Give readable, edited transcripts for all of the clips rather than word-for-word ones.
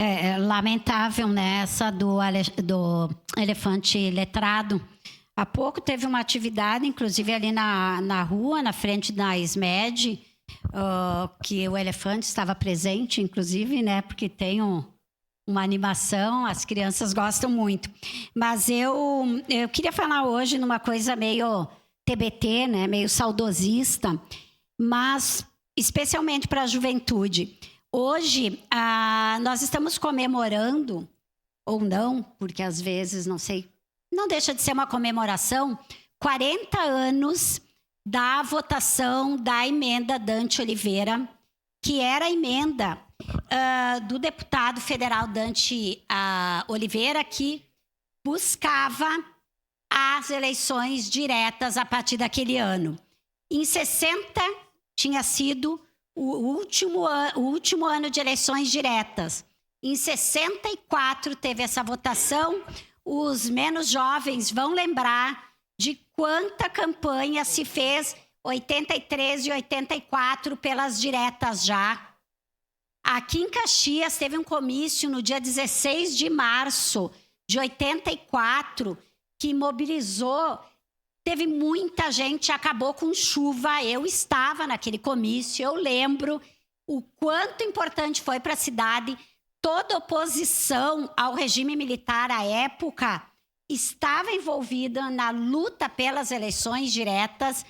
É lamentável, né? Essa do elefante letrado. Há pouco teve uma atividade, inclusive ali na rua, na frente da SMED, que o elefante estava presente, inclusive, né? Porque tem uma animação, as crianças gostam muito. Mas eu queria falar hoje numa coisa meio TBT, né? Meio saudosista, mas especialmente para a juventude. Hoje, nós estamos comemorando, ou não, porque às vezes, não sei, não deixa de ser uma comemoração, 40 anos da votação da emenda Dante Oliveira, que era a emenda do deputado federal Dante Oliveira, que buscava as eleições diretas a partir daquele ano. Em 60, tinha sido o último ano de eleições diretas. Em 64, teve essa votação. Os menos jovens vão lembrar de quanta campanha se fez, 83 e 84, pelas diretas já. Aqui em Caxias, teve um comício no dia 16 de março de 84, que mobilizou, teve muita gente, acabou com chuva. Eu estava naquele comício, eu lembro o quanto importante foi para a cidade. Toda oposição ao regime militar à época estava envolvida na luta pelas eleições diretas.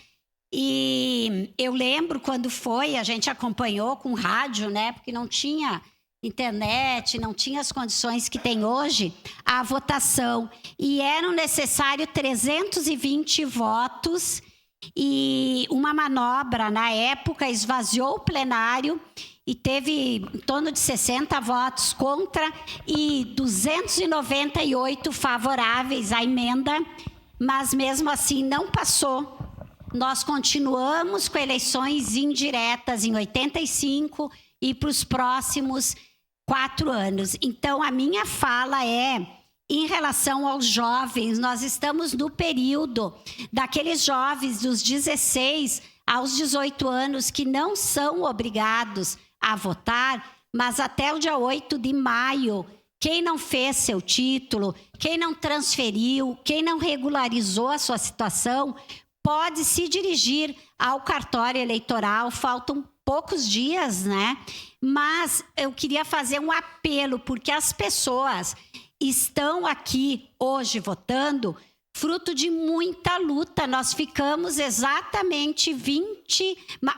E eu lembro quando foi, a gente acompanhou com rádio, né? Porque não tinha internet, não tinha as condições que tem hoje, a votação. E eram necessários 320 votos e uma manobra, na época, esvaziou o plenário e teve em torno de 60 votos contra e 298 favoráveis à emenda, mas mesmo assim não passou. Nós continuamos com eleições indiretas em 85 e para os próximos 4 anos. Então, a minha fala é, em relação aos jovens, nós estamos no período daqueles jovens dos 16 aos 18 anos que não são obrigados a votar, mas até o dia 8 de maio, quem não fez seu título, quem não transferiu, quem não regularizou a sua situação, pode se dirigir ao cartório eleitoral. Faltam poucos dias, né? Mas eu queria fazer um apelo, porque as pessoas estão aqui hoje votando fruto de muita luta. Nós ficamos exatamente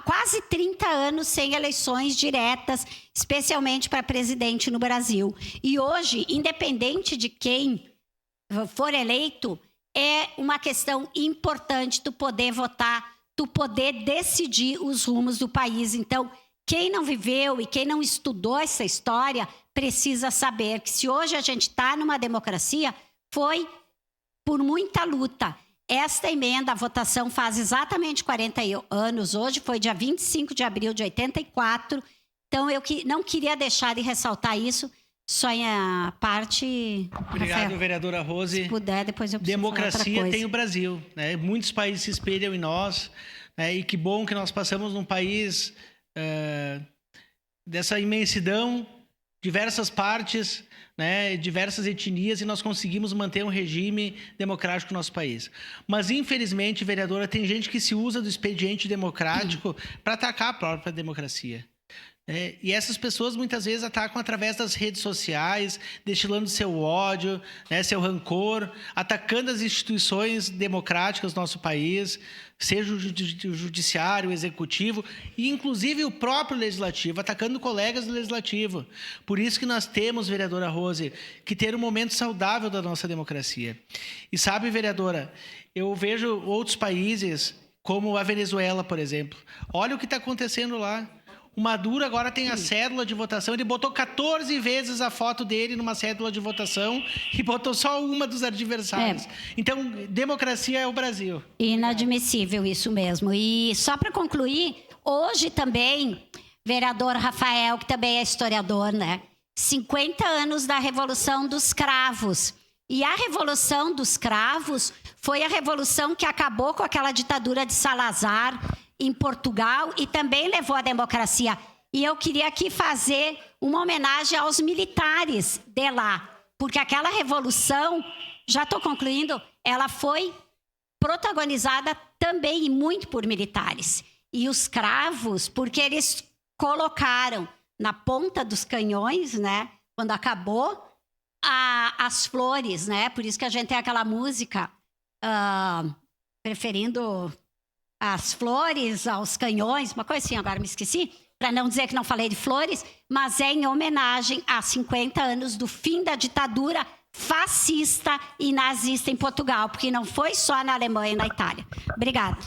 quase 30 anos sem eleições diretas, especialmente para presidente no Brasil. E hoje, independente de quem for eleito, é uma questão importante tu poder votar, tu poder decidir os rumos do país. Então, quem não viveu e quem não estudou essa história precisa saber que se hoje a gente está numa democracia, foi por muita luta. Esta emenda, a votação faz exatamente 40 anos hoje, foi dia 25 de abril de 84. Então, eu não queria deixar de ressaltar isso. Só em a parte... Obrigado, Rafael, vereadora Rose. Se puder, depois eu preciso Democracia tem o Brasil, né? Muitos países se espelham em nós, né? E que bom que nós passamos num país dessa imensidão, diversas partes, né? Diversas etnias, e nós conseguimos manter um regime democrático no nosso país. Mas, infelizmente, vereadora, tem gente que se usa do expediente democrático para atacar a própria democracia. E essas pessoas muitas vezes atacam através das redes sociais, destilando seu ódio, né, seu rancor, atacando as instituições democráticas do nosso país, seja o judiciário, o executivo e inclusive o próprio legislativo, atacando colegas do legislativo. Por isso que nós temos, vereadora Rose, que ter um momento saudável da nossa democracia. E sabe, vereadora, eu vejo outros países, como a Venezuela, por exemplo. Olha o que está acontecendo lá. O Maduro agora tem a cédula de votação, ele botou 14 vezes a foto dele numa cédula de votação e botou só uma dos adversários. Então, democracia é o Brasil. Inadmissível isso mesmo. E só para concluir, hoje também, vereador Rafael, que também é historiador, né? 50 anos da Revolução dos Cravos. E a Revolução dos Cravos foi a revolução que acabou com aquela ditadura de Salazar em Portugal e também levou à democracia. E eu queria aqui fazer uma homenagem aos militares de lá, porque aquela revolução, já estou concluindo, ela foi protagonizada também e muito por militares. E os cravos, porque eles colocaram na ponta dos canhões, né, quando acabou, as flores, né? Por isso que a gente tem aquela música preferindo as flores aos canhões, uma coisa assim, agora me esqueci, para não dizer que não falei de flores, mas é em homenagem a 50 anos do fim da ditadura fascista e nazista em Portugal, porque não foi só na Alemanha e na Itália. Obrigada.